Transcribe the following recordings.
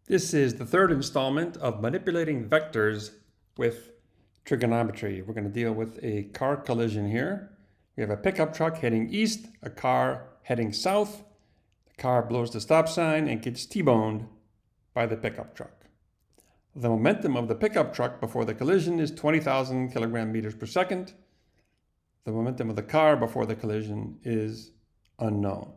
This is the third installment of manipulating vectors with trigonometry. We're going to deal with a car collision here. We have a pickup truck heading east, a car heading south. The car blows the stop sign and gets T-boned by the pickup truck. The momentum of the pickup truck before the collision is 20,000 kilogram meters per second. The momentum of the car before the collision is unknown.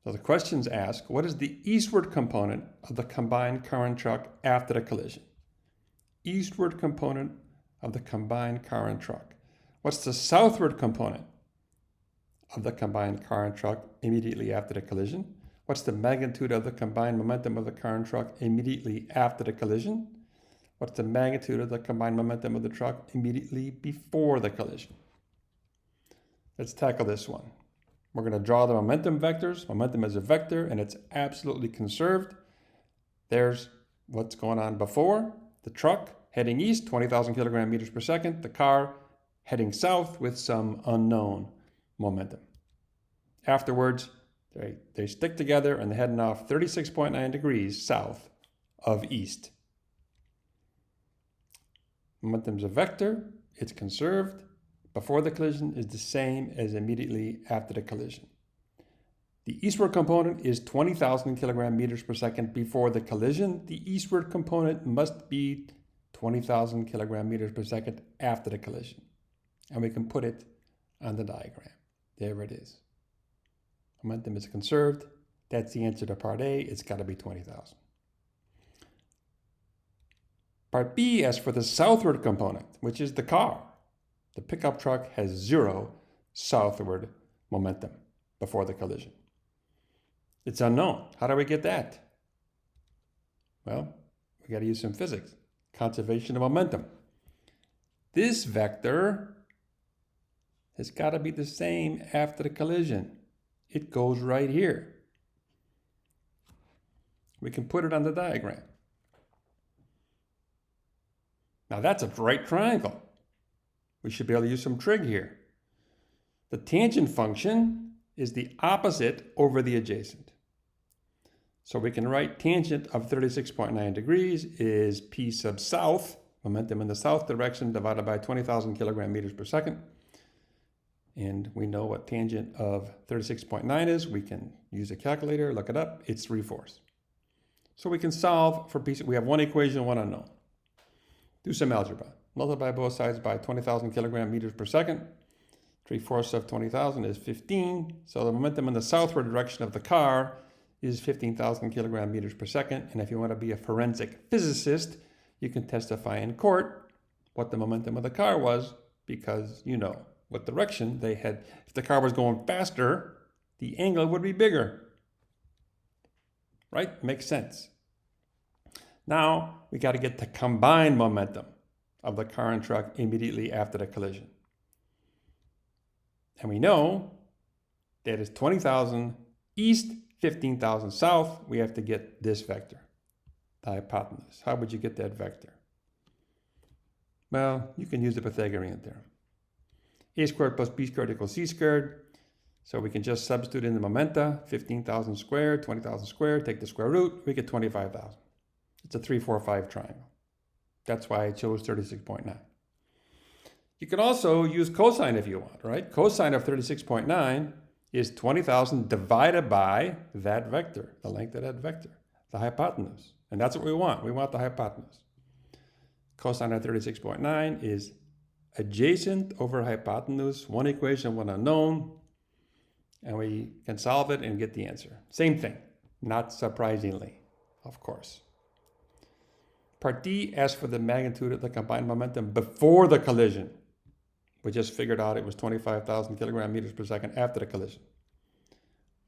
So the questions ask, what is the eastward component of the combined car and truck after the collision? Eastward component of the combined car and truck. What's the southward component of the combined car and truck immediately after the collision? What's the magnitude of the combined momentum of the car and truck immediately after the collision? What's the magnitude of the combined momentum of the truck immediately before the collision? Let's tackle this one. We're going to draw the momentum vectors. Momentum is a vector and it's absolutely conserved. There's what's going on before. The truck heading east, 20,000 kilogram meters per second. The car heading south with some unknown momentum. Afterwards, they stick together and they're heading off 36.9 degrees south of east. Momentum is a vector. It's conserved. Before the collision is the same as immediately after the collision. The eastward component is 20,000 kilogram meters per second before the collision. The eastward component must be 20,000 kilogram meters per second after the collision. And we can put it on the diagram. There it is. Momentum is conserved. That's the answer to part A. It's got to be 20,000. Part B asks for the southward component, which is the car. The pickup truck has zero southward momentum before the collision. It's unknown. How do we get that? Well, we got to use some physics. Conservation of momentum. This vector has got to be the same after the collision. It goes right here. We can put it on the diagram. Now that's a right triangle. We should be able to use some trig here. The tangent function is the opposite over the adjacent. So we can write tangent of 36.9 degrees is p sub south, momentum in the south direction, divided by 20,000 kilogram meters per second. And we know what tangent of 36.9 is. We can use a calculator, look it up. It's 3/4. So we can solve for p. We have one equation, one unknown. Do some algebra. Multiply both sides by 20,000 kilogram meters per second. 3/4 of 20,000 is 15. So the momentum in the southward direction of the car is 15,000 kilogram meters per second. And if you want to be a forensic physicist, you can testify in court what the momentum of the car was because you know what direction they had. If the car was going faster, the angle would be bigger. Right? Makes sense. Now we got to get the combined momentum of the car and truck immediately after the collision. And we know that is 20,000 east, 15,000 south. We have to get this vector, the hypotenuse. How would you get that vector? Well, you can use the Pythagorean theorem. A squared plus b squared equals c squared. So we can just substitute in the momenta, 15,000 squared, 20,000 squared, take the square root, we get 25,000. It's a 3, 4, 5 triangle. That's why I chose 36.9. You can also use cosine if you want, right? Cosine of 36.9 is 20,000 divided by that vector, the length of that vector, the hypotenuse. And that's what we want. We want the hypotenuse. Cosine of 36.9 is adjacent over hypotenuse, one equation, one unknown, and we can solve it and get the answer. Same thing, not surprisingly, of course. Part D asks for the magnitude of the combined momentum before the collision. We just figured out it was 25,000 kilogram meters per second after the collision.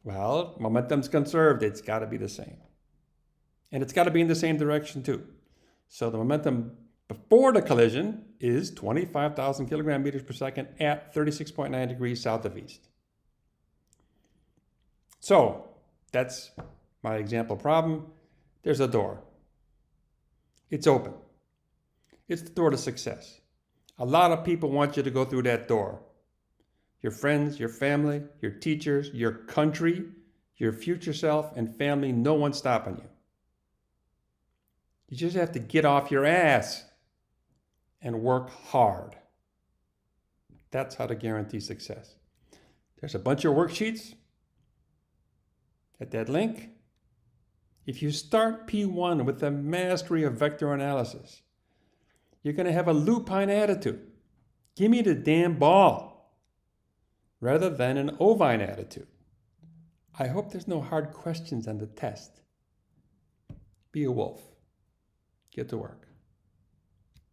Well, momentum's conserved. It's got to be the same. And it's got to be in the same direction too. So the momentum before the collision is 25,000 kilogram meters per second at 36.9 degrees south of east. So that's my example problem. There's a door. It's open. It's the door to success. A lot of people want you to go through that door. Your friends, your family, your teachers, your country, your future self and family, no one's stopping you. You just have to get off your ass and work hard. That's how to guarantee success. There's a bunch of worksheets at that link. If you start P1 with the mastery of vector analysis, you're going to have a lupine attitude. Give me the damn ball, rather than an ovine attitude. I hope there's no hard questions on the test. Be a wolf. Get to work.